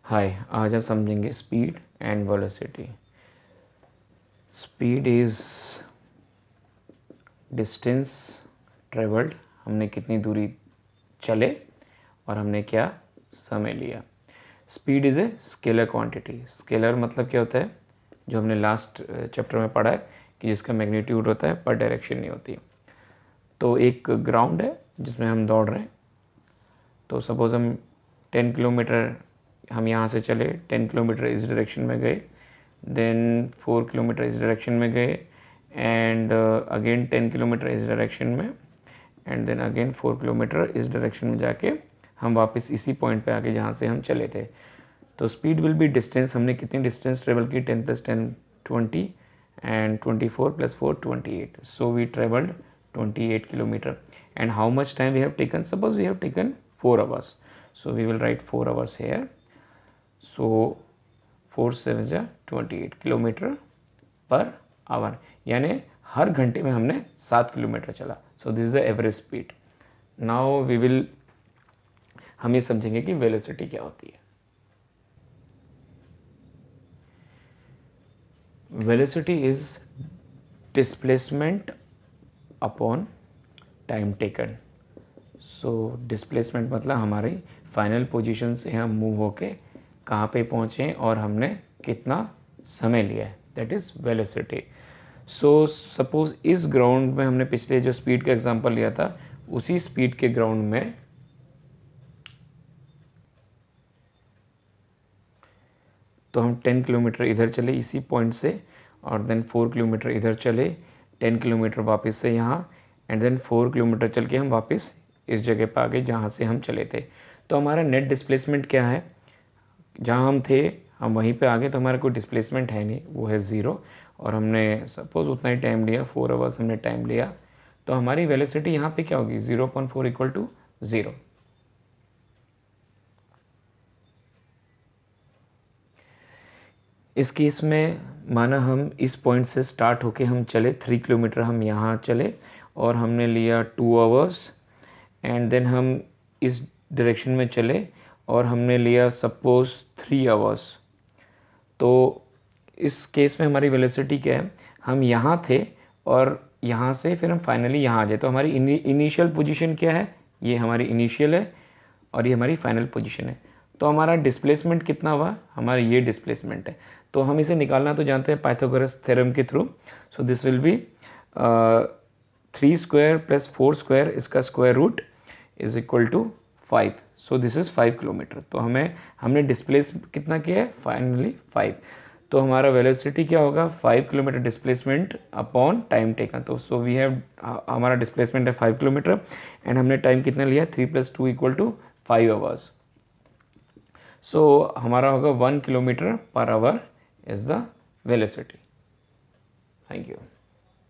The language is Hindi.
हाय, आज हम समझेंगे speed and velocity. Speed is distance travelled, हमने कितनी दूरी चले और हमने क्या समय लिया। Speed is a scalar quantity. Scalar मतलब क्या होता है, जो हमने लास्ट चैप्टर में पढ़ा है कि जिसका मैग्नीट्यूड होता है पर डायरेक्शन नहीं होती। तो एक ग्राउंड है जिसमें हम दौड़ रहे हैं, तो सपोज़ हम 10 किलोमीटर हम यहाँ से चले, 10 किलोमीटर इस डायरेक्शन में गए, देन 4 किलोमीटर इस डायरेक्शन में गए, एंड अगेन 10 किलोमीटर इस डायरेक्शन में, एंड देन अगेन 4 किलोमीटर इस डायरेक्शन में जाके हम वापस इसी पॉइंट पे आके जहाँ से हम चले थे। तो स्पीड विल बी डिस्टेंस, हमने कितनी डिस्टेंस ट्रेवल की, 10 + 10 20 and 24 + 4 28। So we travelled 28 kilometer. And how much time we have taken? Suppose we have taken 4 hours. So we will write 4 hours here. So 4 7 is 28 kilometre per hour, यानी हर घंटे में हमने 7 किलोमीटर चला। So this is the average speed. Now we will, हम ये समझेंगे कि वेलोसिटी क्या होती है। Velocity is displacement upon time taken. So displacement मतलब हमारी फाइनल पोजीशन से हम मूव होके कहाँ पे पहुँचे और हमने कितना समय लिया है, that is velocity. So suppose इस ग्राउंड में हमने पिछले जो स्पीड का एग्जांपल लिया था, उसी स्पीड के ग्राउंड में तो हम 10 किलोमीटर इधर चले इसी पॉइंट से, और देन 4 किलोमीटर इधर चले, 10 किलोमीटर वापस से यहाँ, एंड देन 4 किलोमीटर चल के हम वापस इस जगह पर आ गए जहाँ से हम चले थे। तो हमारा नेट डिस्प्लेसमेंट क्या है, जहाँ हम थे हम वहीं पे आ गए, तो हमारा कोई डिस्प्लेसमेंट है नहीं, वो है ज़ीरो। और हमने सपोज उतना ही टाइम लिया, 4 आवर्स हमने टाइम लिया, तो हमारी वेलोसिटी यहाँ पे क्या होगी, 0.4 = 0। इस केस में माना हम इस पॉइंट से स्टार्ट होके हम चले 3 किलोमीटर, हम यहाँ चले और हमने लिया 2 आवर्स, एंड देन हम इस डायरेक्शन में चले और हमने लिया सपोज 3 आवर्स। तो इस केस में हमारी वेलोसिटी क्या है, हम यहाँ थे और यहाँ से फिर हम फाइनली यहाँ आ जाए। तो हमारी इनिशियल पोजीशन क्या है, ये हमारी इनिशियल है और ये हमारी फाइनल पोजीशन है। तो हमारा डिस्प्लेसमेंट कितना हुआ, हमारा ये डिस्प्लेसमेंट है। तो हम इसे निकालना तो जानते हैं पाइथागोरस थ्योरम के through. So this will be 3² + 4² इसका square root is equal to 5। So this is 5 kilometre. तो हमने डिस्प्लेस कितना किया है, फाइनली 5। तो हमारा वेलोसिटी क्या होगा, 5 kilometre displacement upon time taken. तो सो वी हैव, हमारा डिस्प्लेसमेंट है 5 किलोमीटर एंड हमने टाइम कितना लिया, 3 + 2 = 5 आवर्स। सो हमारा होगा 1 kilometre per our is the velocity. Thank you.